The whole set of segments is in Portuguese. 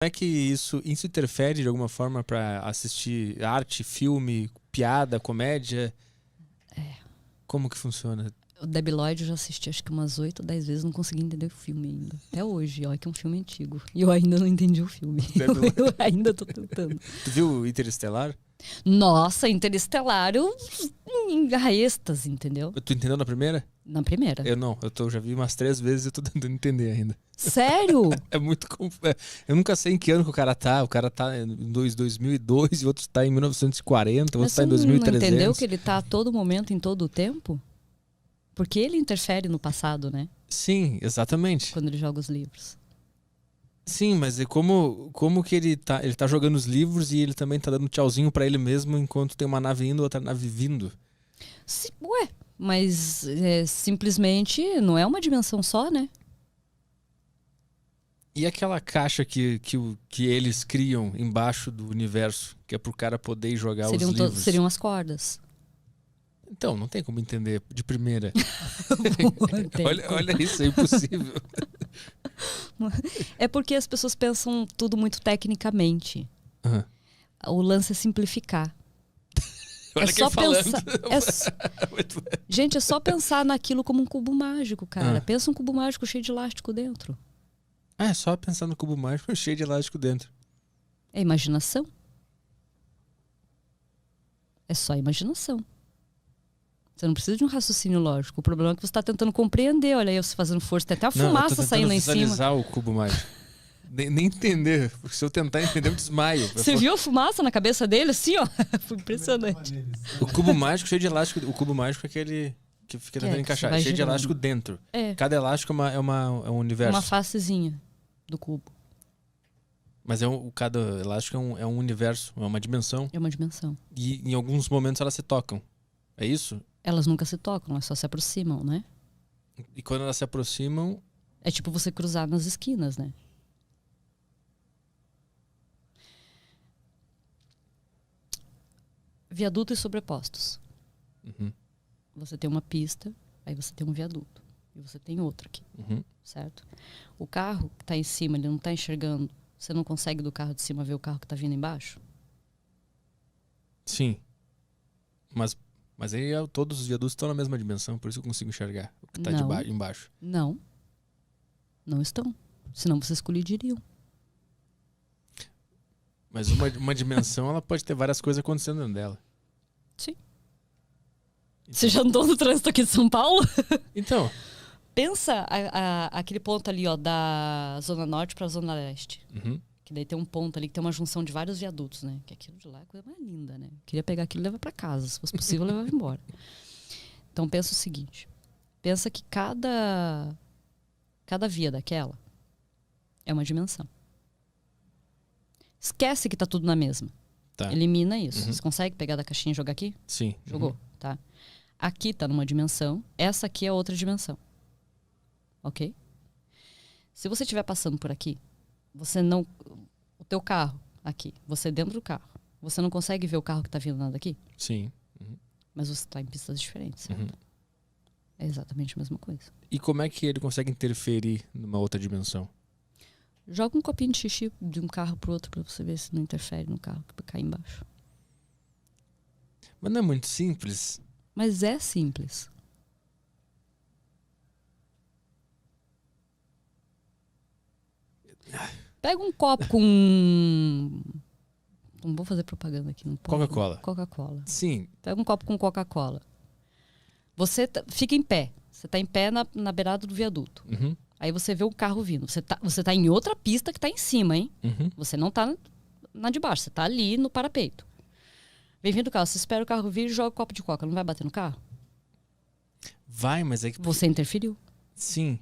é que isso interfere de alguma forma pra assistir arte, filme, piada, comédia? Como que funciona? O Debi Lloyd eu já assisti acho que umas 8 ou 10 vezes, não consegui entender o filme ainda. Até hoje, ó, que é um filme antigo. E eu ainda não entendi o filme. Eu ainda tô tentando. Tu viu Interestelar? Nossa, Interestelar, eu em êxtase, entendeu? Tu entendeu na primeira? Na primeira. Eu não, já vi umas 3 vezes e eu tô tentando entender ainda. Sério? É muito confuso. Eu nunca sei em que ano que o cara tá. O cara tá em 2002 e outro tá em 1940, outro tá em 2300. Não entendeu que ele tá a todo momento, em todo o tempo? Porque ele interfere no passado, né? Sim, exatamente. Quando ele joga os livros. Sim, mas é como que ele tá jogando os livros e ele também tá dando tchauzinho pra ele mesmo enquanto tem uma nave indo e outra nave vindo. Ué, mas simplesmente não é uma dimensão só, né? E aquela caixa que eles criam embaixo do universo, que é pro cara poder jogar os livros? Seriam as cordas. Então, não tem como entender de primeira. Tem olha isso, é impossível. É porque as pessoas pensam tudo muito tecnicamente. Uhum. O lance é simplificar. Olha É quem só falando. pensar. Gente, é só pensar naquilo como um cubo mágico, cara. Pensa um cubo mágico cheio de elástico dentro. É só pensar no cubo mágico cheio de elástico dentro. É imaginação. É só imaginação. Você não precisa de um raciocínio lógico. O problema é que você está tentando compreender. Olha aí, você fazendo força, tem até a fumaça saindo em cima. Visualizar o cubo mágico. Nem entender. Porque se eu tentar entender, eu desmaio. Você viu a fumaça na cabeça dele assim, ó? Foi impressionante. O cubo mágico cheio de elástico. O cubo mágico é aquele que fica tentando encaixar. Cheio de elástico dentro. É. Cada elástico é um universo. Uma facezinha do cubo. Mas cada elástico é um universo, é uma dimensão. É uma dimensão. E em alguns momentos elas se tocam. É isso? Elas nunca se tocam, elas só se aproximam, né? E quando elas se aproximam... É tipo você cruzar nas esquinas, né? Viaduto e sobrepostos. Uhum. Você tem uma pista, aí você tem um viaduto. E você tem outro aqui, certo? O carro que está em cima, ele não está enxergando. Você não consegue do carro de cima ver o carro que está vindo embaixo? Sim. Mas aí todos os viadutos estão na mesma dimensão, por isso eu consigo enxergar o que está embaixo. Não. Não estão. Senão vocês colidiriam. Mas uma dimensão, ela pode ter várias coisas acontecendo dentro dela. Sim. Então, você já andou no trânsito aqui de São Paulo? Então. Pensa aquele ponto ali, ó, da Zona Norte para a Zona Leste. Uhum. Que daí tem um ponto ali que tem uma junção de vários viadutos, né? Que aquilo de lá é a coisa mais linda, né? Queria pegar aquilo e levar para casa. Se fosse possível, eu levava embora. Então pensa o seguinte. Pensa que cada via daquela é uma dimensão. Esquece que tá tudo na mesma. Tá. Elimina isso. Você consegue pegar da caixinha e jogar aqui? Sim. Jogou, tá? Aqui tá numa dimensão, essa aqui é outra dimensão. Ok? Se você estiver passando por aqui, você não... O teu carro aqui, você dentro do carro, você não consegue ver o carro que tá vindo nada daqui? Sim. Mas você tá em pistas diferentes, certo? É exatamente a mesma coisa. E como é que ele consegue interferir numa outra dimensão? Joga um copinho de xixi de um carro pro outro pra você ver se não interfere no carro que cai embaixo. Mas não é muito simples? Mas é simples. Pega um copo com... Não vou fazer propaganda aqui. Coca-Cola. Coca-Cola. Sim. Pega um copo com Coca-Cola. Você fica em pé. Você tá em pé na beirada do viaduto. Aí você vê o carro vindo. Você tá em outra pista que tá em cima, hein? Você não tá na de baixo. Você tá ali no parapeito. Vem vindo o carro. Você espera o carro vir e joga o copo de coca. Não vai bater no carro? Vai, mas é que... Você interferiu. Sim.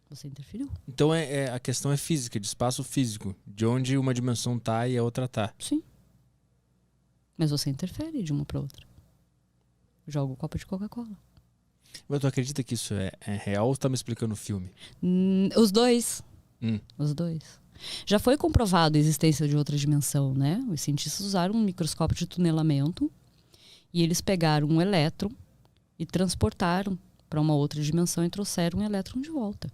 Você interferiu. Então a questão é física, de espaço físico. De onde uma dimensão tá e a outra tá. Sim. Mas você interfere de uma para outra. Joga o copo de Coca-Cola. Mas tu acredita que isso é real ou tu tá me explicando o filme? Os dois. Os dois. Já foi comprovado a existência de outra dimensão, né? Os cientistas usaram um microscópio de tunelamento e eles pegaram um elétron e transportaram para uma outra dimensão e trouxeram um elétron de volta.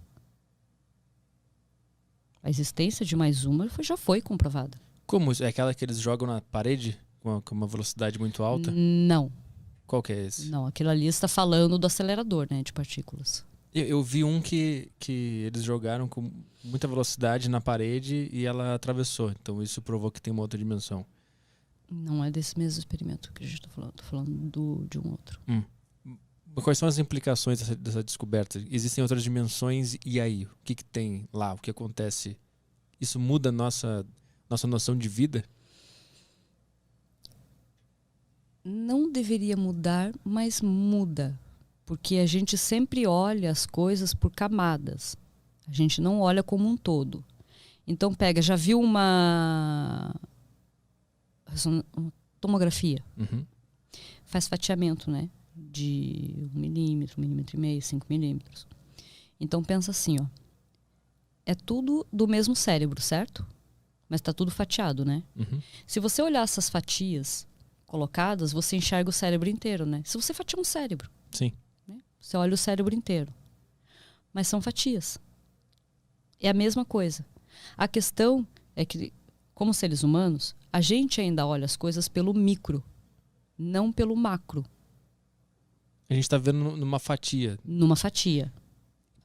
A existência de mais uma já foi comprovada. Como? É aquela que eles jogam na parede com uma velocidade muito alta? Não. Qual que é esse? Não, aquilo ali está falando do acelerador, né, de partículas. Eu vi um que eles jogaram com muita velocidade na parede e ela atravessou. Então isso provou que tem uma outra dimensão. Não é desse mesmo experimento que a gente está falando. Estou falando de um outro. Quais são as implicações dessa descoberta? Existem outras dimensões e aí? O que tem lá? O que acontece? Isso muda a nossa noção de vida? Não deveria mudar, mas muda. Porque a gente sempre olha as coisas por camadas. A gente não olha como um todo. Então já viu uma tomografia? Uhum. Faz fatiamento, né? De 1 milímetro, 1,5 milímetros, 5 milímetros. Então pensa assim, ó. É tudo do mesmo cérebro, certo? Mas está tudo fatiado, né? Uhum. Se você olhar essas fatias colocadas, você enxerga o cérebro inteiro, né? Se você fatia um cérebro, sim, né? Você olha o cérebro inteiro. Mas são fatias. É a mesma coisa. A questão é que, como seres humanos, a gente ainda olha as coisas pelo micro, não pelo macro. A gente está vendo numa fatia. Numa fatia.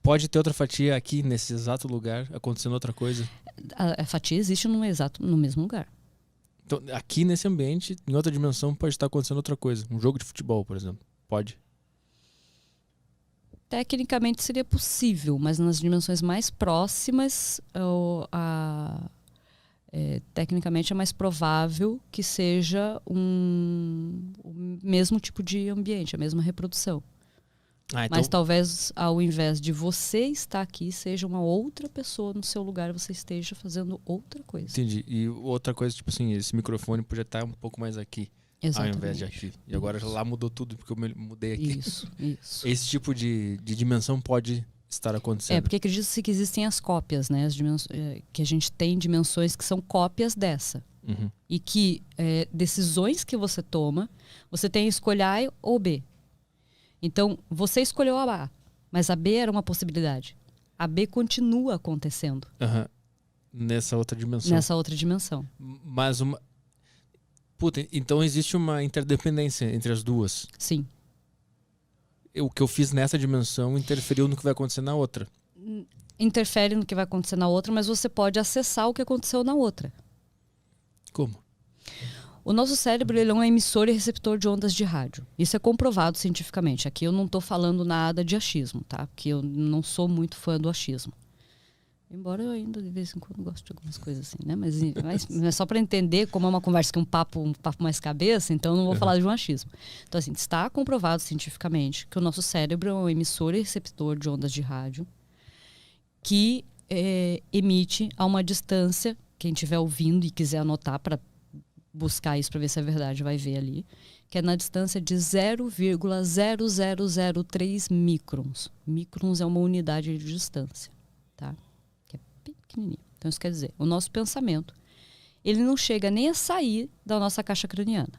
Pode ter outra fatia aqui, nesse exato lugar, acontecendo outra coisa? A fatia existe no mesmo lugar. Então, aqui nesse ambiente, em outra dimensão, pode estar acontecendo outra coisa. Um jogo de futebol, por exemplo. Pode? Tecnicamente seria possível, mas nas dimensões mais próximas, tecnicamente é mais provável que seja o mesmo tipo de ambiente, a mesma reprodução. Então... Mas talvez, ao invés de você estar aqui, seja uma outra pessoa no seu lugar, você esteja fazendo outra coisa. Entendi. E outra coisa, tipo assim, esse microfone podia estar um pouco mais aqui. Exatamente. Ao invés de aqui. E agora lá mudou tudo, porque eu mudei aqui. Isso. Esse tipo de dimensão pode estar acontecendo. Porque acredita-se que existem as cópias, né? Que a gente tem dimensões que são cópias dessa. Uhum. E que decisões que você toma, você tem que escolher A ou B. Então, você escolheu a A, mas a B era uma possibilidade. A B continua acontecendo. Uhum. Nessa outra dimensão. Nessa outra dimensão. Mas uma... Puta, então existe uma interdependência entre as duas. Sim. O que eu fiz nessa dimensão interferiu no que vai acontecer na outra. Interfere no que vai acontecer na outra, mas você pode acessar o que aconteceu na outra. Como? O nosso cérebro ele é um emissor e receptor de ondas de rádio. Isso é comprovado cientificamente. Aqui eu não estou falando nada de achismo, tá? Porque eu não sou muito fã do achismo. Embora eu ainda de vez em quando gosto de algumas coisas assim, né? Mas é só para entender como é uma conversa que é um papo mais cabeça, então eu não vou falar de um achismo. Então assim, está comprovado cientificamente que o nosso cérebro é um emissor e receptor de ondas de rádio que emite a uma distância, quem estiver ouvindo e quiser anotar para buscar isso para ver se é verdade, vai ver ali, que é na distância de 0,0003 microns. Microns é uma unidade de distância, tá? Que é bem pequenininho. Então isso quer dizer, o nosso pensamento, ele não chega nem a sair da nossa caixa craniana.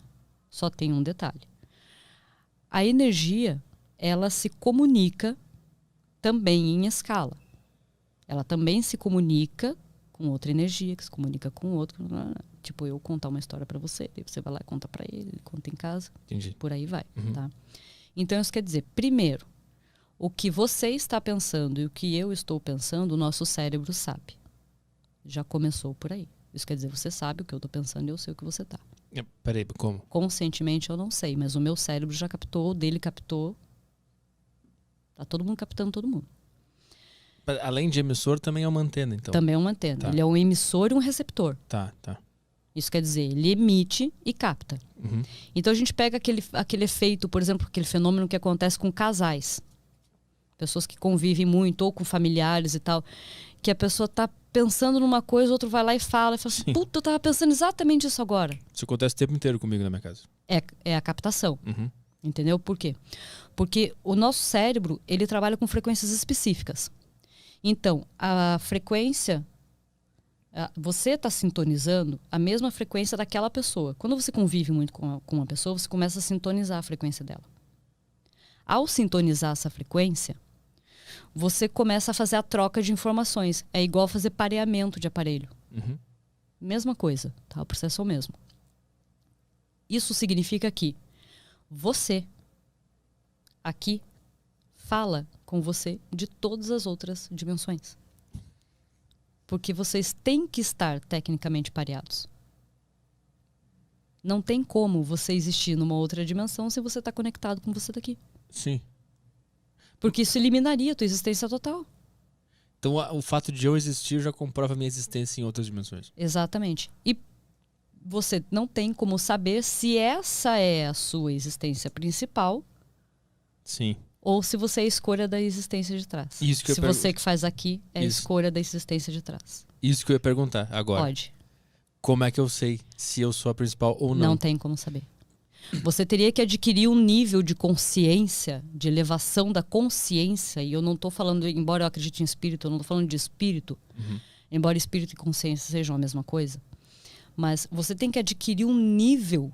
Só tem um detalhe. A energia, ela se comunica também em escala. Ela também se comunica com outra energia, que se comunica com outro. Tipo, eu contar uma história para você, daí você vai lá e conta para ele conta em casa. Entendi. Por aí vai, tá? Então, isso quer dizer, primeiro, o que você está pensando e o que eu estou pensando, o nosso cérebro sabe. Já começou por aí. Isso quer dizer, você sabe o que eu estou pensando e eu sei o que você está. Peraí, como? Conscientemente eu não sei, mas o meu cérebro já captou, o dele captou. Tá todo mundo captando todo mundo. Além de emissor, também é uma antena, então. Também é uma antena. Tá. Ele é um emissor e um receptor. Tá. Isso quer dizer, ele emite e capta. Uhum. Então a gente pega aquele efeito, por exemplo, aquele fenômeno que acontece com casais. Pessoas que convivem muito, ou com familiares e tal. Que a pessoa tá pensando numa coisa, o outro vai lá e fala assim, puta, eu tava pensando exatamente isso agora. Isso acontece o tempo inteiro comigo na minha casa. É a captação. Uhum. Entendeu? Por quê? Porque o nosso cérebro, ele trabalha com frequências específicas. Então, a frequência, você está sintonizando a mesma frequência daquela pessoa. Quando você convive muito com uma pessoa, você começa a sintonizar a frequência dela. Ao sintonizar essa frequência, você começa a fazer a troca de informações. É igual fazer pareamento de aparelho. Mesma coisa, tá? O processo é o mesmo. Isso significa que você, aqui, fala com você de todas as outras dimensões. Porque vocês têm que estar tecnicamente pareados. Não tem como você existir numa outra dimensão se você está conectado com você daqui. Sim. Porque isso eliminaria a tua existência total. Então o fato de eu existir já comprova a minha existência em outras dimensões. Exatamente. E você não tem como saber se essa é a sua existência principal. Sim. Ou se você é a escolha da existência de trás. Isso que se você que faz aqui é a escolha da existência de trás. Isso que eu ia perguntar agora. Pode. Como é que eu sei se eu sou a principal ou não? Não tem como saber. Você teria que adquirir um nível de consciência, de elevação da consciência, e eu não estou falando, embora eu acredite em espírito, eu não estou falando de espírito, embora espírito e consciência sejam a mesma coisa, mas você tem que adquirir um nível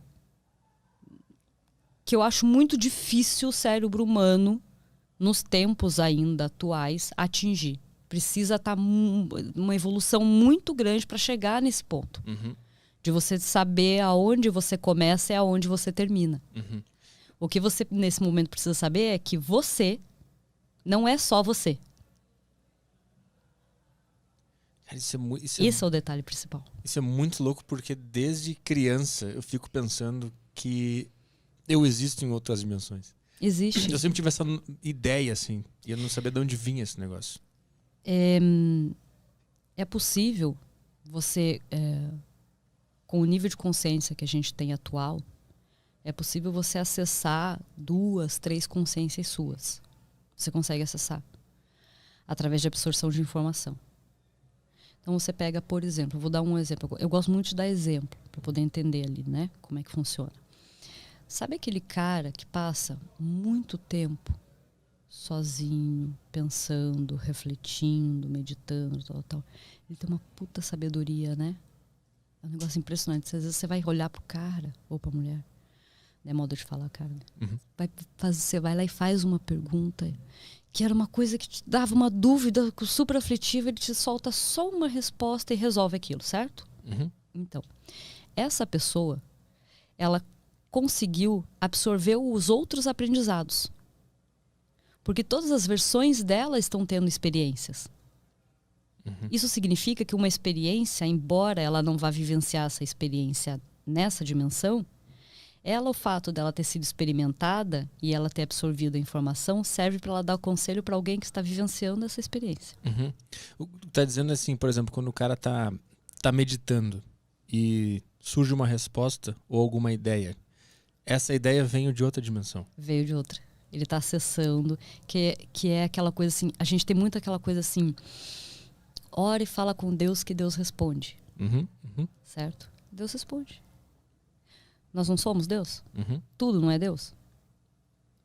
que eu acho muito difícil o cérebro humano, nos tempos ainda atuais, atingir. Precisa estar uma evolução muito grande para chegar nesse ponto. De você saber aonde você começa e aonde você termina. O que você, nesse momento, precisa saber é que você não é só você. Cara, esse é o detalhe principal. Isso é muito louco porque desde criança eu fico pensando que eu existo em outras dimensões. Existe. Eu sempre tive essa ideia, assim, e eu não sabia de onde vinha esse negócio. É possível você... com o nível de consciência que a gente tem atual, é possível você acessar 2, 3 consciências suas. Você consegue acessar através de absorção de informação. Então você pega, por exemplo, eu vou dar um exemplo. Eu gosto muito de dar exemplo, para poder entender ali, né, como é que funciona. Sabe aquele cara que passa muito tempo sozinho, pensando, refletindo, meditando, tal. Ele tem uma puta sabedoria, né? É um negócio impressionante. Às vezes você vai olhar pro cara ou pra mulher. É modo de falar, cara. Você vai lá e faz uma pergunta que era uma coisa que te dava uma dúvida super aflitiva. Ele te solta só uma resposta e resolve aquilo, certo? Então, essa pessoa, ela conseguiu absorver os outros aprendizados. Porque todas as versões dela estão tendo experiências. Isso significa que uma experiência, embora ela não vá vivenciar essa experiência nessa dimensão, o fato dela ter sido experimentada e ela ter absorvido a informação serve para ela dar conselho para alguém que está vivenciando essa experiência. Tá dizendo assim, por exemplo, quando o cara tá meditando e surge uma resposta ou alguma ideia, essa ideia veio de outra dimensão. Veio de outra. Ele está acessando, que é aquela coisa assim, a gente tem muito aquela coisa assim, ora e fala com Deus que Deus responde. Certo? Deus responde. Nós não somos Deus? Tudo não é Deus?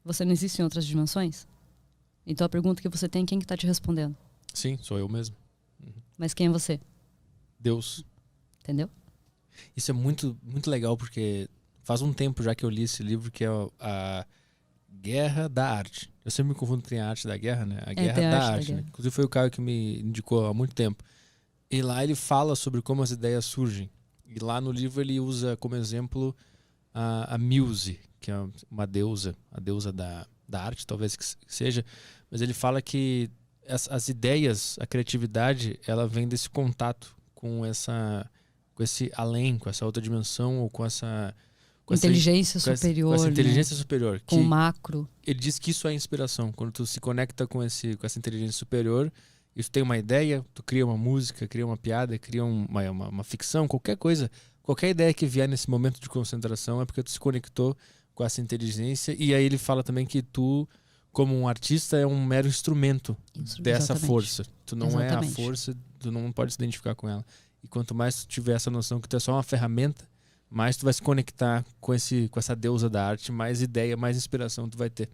Você não existe em outras dimensões? Então a pergunta que você tem, quem que está te respondendo? Sim, sou eu mesmo. Mas quem é você? Deus. Entendeu? Isso é muito, muito legal porque faz um tempo já que eu li esse livro que é a Guerra da Arte. Eu sempre me confundo entre a arte da guerra, né? A Guerra da Arte. Né? Inclusive foi o Caio que me indicou há muito tempo. E lá ele fala sobre como as ideias surgem. E lá no livro ele usa como exemplo a Muse, que é uma deusa, a deusa da arte, talvez que seja. Mas ele fala que as ideias, a criatividade, ela vem desse contato com esse além, com essa outra dimensão ou com essa... inteligência superior. Com essa inteligência superior. Com macro. Ele diz que isso é inspiração. Quando tu se conecta com essa inteligência superior, isso tem uma ideia, tu cria uma música, cria uma piada, cria uma ficção, qualquer coisa. Qualquer ideia que vier nesse momento de concentração é porque tu se conectou com essa inteligência. E aí ele fala também que tu, como um artista, é um mero instrumento dessa força. Tu não é a força, tu não pode se identificar com ela. E quanto mais tu tiver essa noção que tu é só uma ferramenta, mais tu vai se conectar com essa deusa da arte, mais ideia, mais inspiração tu vai ter.